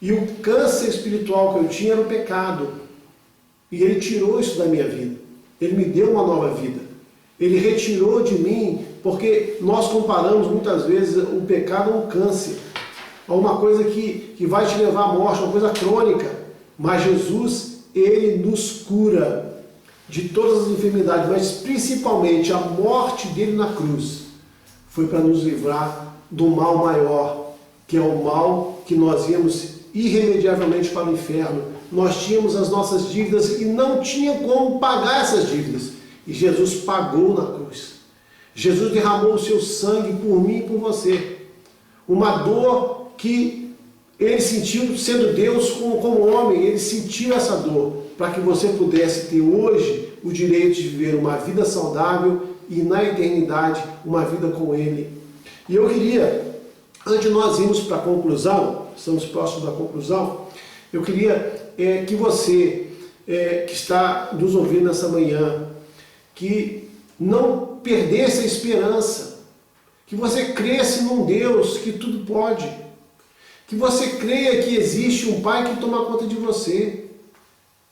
E o câncer espiritual que eu tinha era o pecado. E Ele tirou isso da minha vida. Ele me deu uma nova vida. Ele retirou de mim, porque nós comparamos muitas vezes o pecado a um câncer, a uma coisa que vai te levar à morte, uma coisa crônica. Mas Jesus, Ele nos cura. de todas as enfermidades, mas principalmente a morte dele na cruz, foi para nos livrar do mal maior, que é o mal que nós íamos irremediavelmente para o inferno. Nós tínhamos as nossas dívidas e não tinha como pagar essas dívidas. E Jesus pagou na cruz. Jesus derramou o seu sangue por mim e por você. Uma dor que ele sentiu sendo Deus como homem, ele sentiu essa dor para que você pudesse ter hoje o direito de viver uma vida saudável e na eternidade uma vida com ele. E eu queria, antes de nós irmos para a conclusão, estamos próximos da conclusão, eu queria que você que está nos ouvindo nessa manhã, que não perdesse a esperança, que você cresce num Deus que tudo pode, que você creia que existe um Pai que toma conta de você.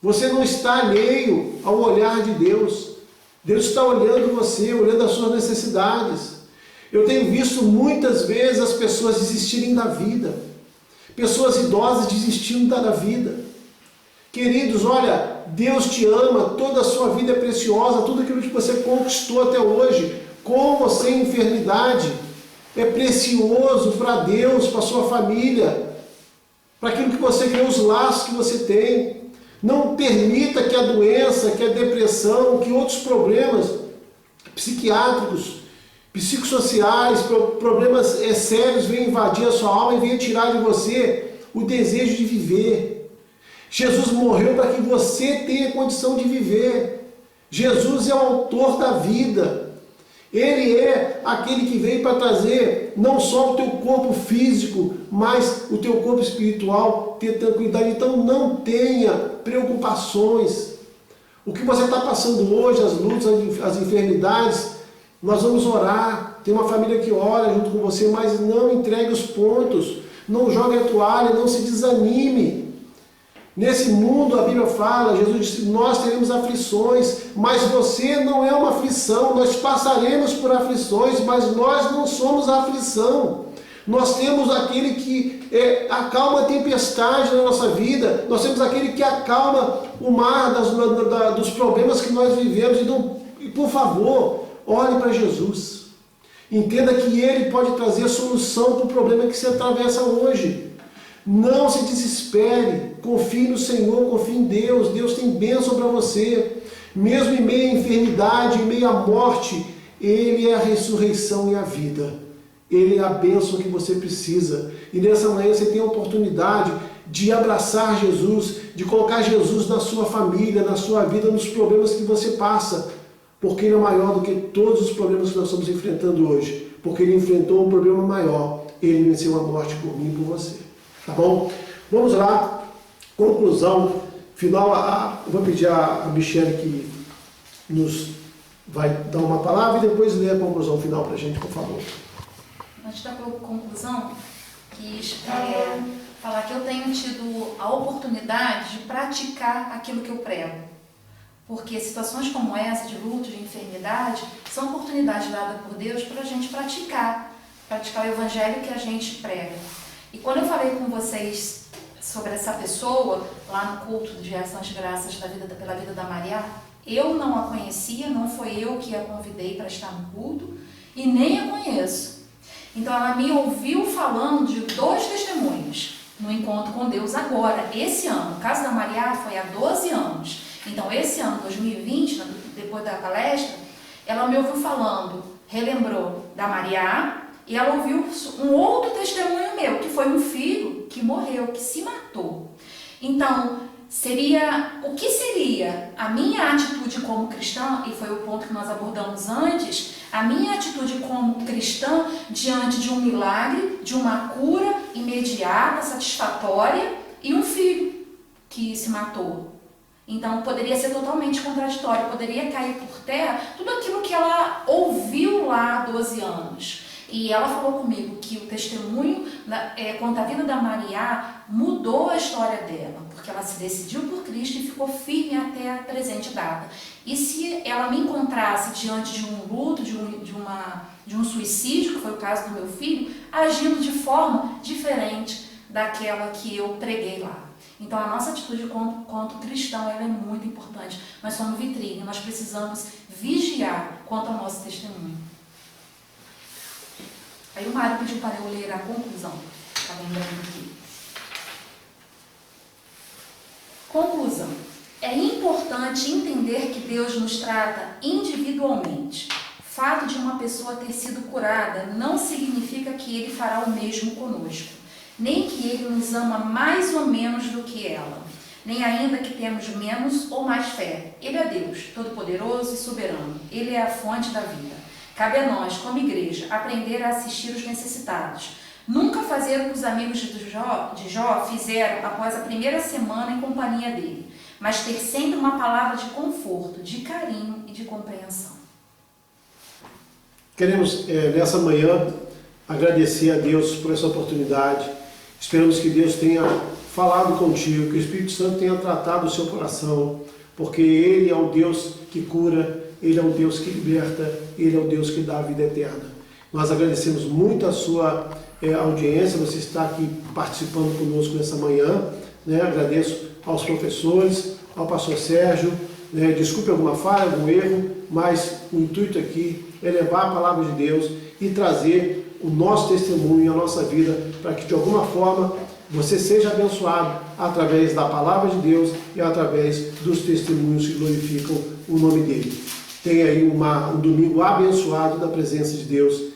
Você não está alheio ao olhar de Deus. Deus está olhando você, olhando as suas necessidades. Eu tenho visto muitas vezes as pessoas desistirem da vida, pessoas idosas desistindo da vida. Queridos, olha, Deus te ama, toda a sua vida é preciosa, tudo aquilo que você conquistou até hoje, com ou sem enfermidade, é precioso para Deus, para a sua família, para aquilo que você vê, os laços que você tem. Não permita que a doença, que a depressão, que outros problemas psiquiátricos, psicossociais, problemas sérios venham invadir a sua alma e venham tirar de você o desejo de viver. Jesus morreu para que você tenha condição de viver. Jesus é o autor da vida. Ele é aquele que veio para trazer não só o teu corpo físico, mas o teu corpo espiritual, ter tranquilidade. Então não tenha preocupações. O que você está passando hoje, as lutas, as enfermidades, nós vamos orar. Tem uma família que ora junto com você, mas não entregue os pontos. Não jogue a toalha, não se desanime. Nesse mundo, a Bíblia fala, Jesus disse, nós teremos aflições, mas você não é uma aflição, nós passaremos por aflições, mas nós não somos a aflição. Nós temos aquele que acalma a tempestade na nossa vida, nós temos aquele que acalma o mar dos problemas que nós vivemos. Então, por favor, olhe para Jesus. Entenda que Ele pode trazer solução para o problema que você atravessa hoje. Não se desespere, confie no Senhor, confie em Deus. Deus tem bênção para você. Mesmo em meio à enfermidade, em meio à morte, Ele é a ressurreição e a vida. Ele é a bênção que você precisa. E nessa manhã você tem a oportunidade de abraçar Jesus, de colocar Jesus na sua família, na sua vida, nos problemas que você passa. Porque Ele é maior do que todos os problemas que nós estamos enfrentando hoje. Porque Ele enfrentou um problema maior. Ele venceu a morte por mim e por você. Tá bom? Vamos lá. Conclusão final. Eu vou pedir a Michele que nos vai dar uma palavra e depois ler a conclusão final para a gente, por favor. Antes da conclusão, quis falar que eu tenho tido a oportunidade de praticar aquilo que eu prego. Porque situações como essa, de luto, de enfermidade, são oportunidades dadas por Deus para a gente praticar o evangelho que a gente prega. E quando eu falei com vocês sobre essa pessoa, lá no culto de Ação de Graças pela vida da Maria, eu não a conhecia, não foi eu que a convidei para estar no culto, e nem a conheço. Então ela me ouviu falando de 2 testemunhos no encontro com Deus agora, esse ano. O caso da Maria foi há 12 anos. Então esse ano, 2020, depois da palestra, ela me ouviu falando, relembrou da Maria, e ela ouviu um outro testemunho meu, que foi um filho que morreu, que se matou. Então, o que seria a minha atitude como cristã, e foi o ponto que nós abordamos antes, a minha atitude como cristã diante de um milagre, de uma cura imediata, satisfatória, e um filho que se matou. Então, poderia ser totalmente contraditório, poderia cair por terra tudo aquilo que ela ouviu lá há 12 anos. E ela falou comigo que o testemunho quanto à vida da Maria mudou a história dela, porque ela se decidiu por Cristo e ficou firme até a presente data. E se ela me encontrasse diante de um luto, de um suicídio, que foi o caso do meu filho, agindo de forma diferente daquela que eu preguei lá. Então a nossa atitude quanto cristão ela é muito importante. Nós somos vitrine, nós precisamos vigiar quanto ao nosso testemunho. Aí o Mário pediu para eu ler a conclusão. Está lembrando aqui. Conclusão. É importante entender que Deus nos trata individualmente. O fato de uma pessoa ter sido curada não significa que Ele fará o mesmo conosco, nem que Ele nos ama mais ou menos do que ela, nem ainda que temos menos ou mais fé. Ele é Deus, todo-poderoso e soberano. Ele é a fonte da vida. Cabe a nós, como igreja, aprender a assistir os necessitados. Nunca fazer o que os amigos de Jó fizeram após a primeira semana em companhia dele, mas ter sempre uma palavra de conforto, de carinho e de compreensão. Queremos, nessa manhã, agradecer a Deus por essa oportunidade. Esperamos que Deus tenha falado contigo, que o Espírito Santo tenha tratado o seu coração, porque Ele é o Deus que cura, Ele é o Deus que liberta, Ele é o Deus que dá a vida eterna. Nós agradecemos muito a sua audiência, você está aqui participando conosco nessa manhã, né? Agradeço aos professores, ao pastor Sérgio, né? Desculpe alguma falha, algum erro, mas o intuito aqui é levar a palavra de Deus e trazer o nosso testemunho e a nossa vida para que de alguma forma você seja abençoado através da palavra de Deus e através dos testemunhos que glorificam o nome dele. Tenha aí um domingo abençoado da presença de Deus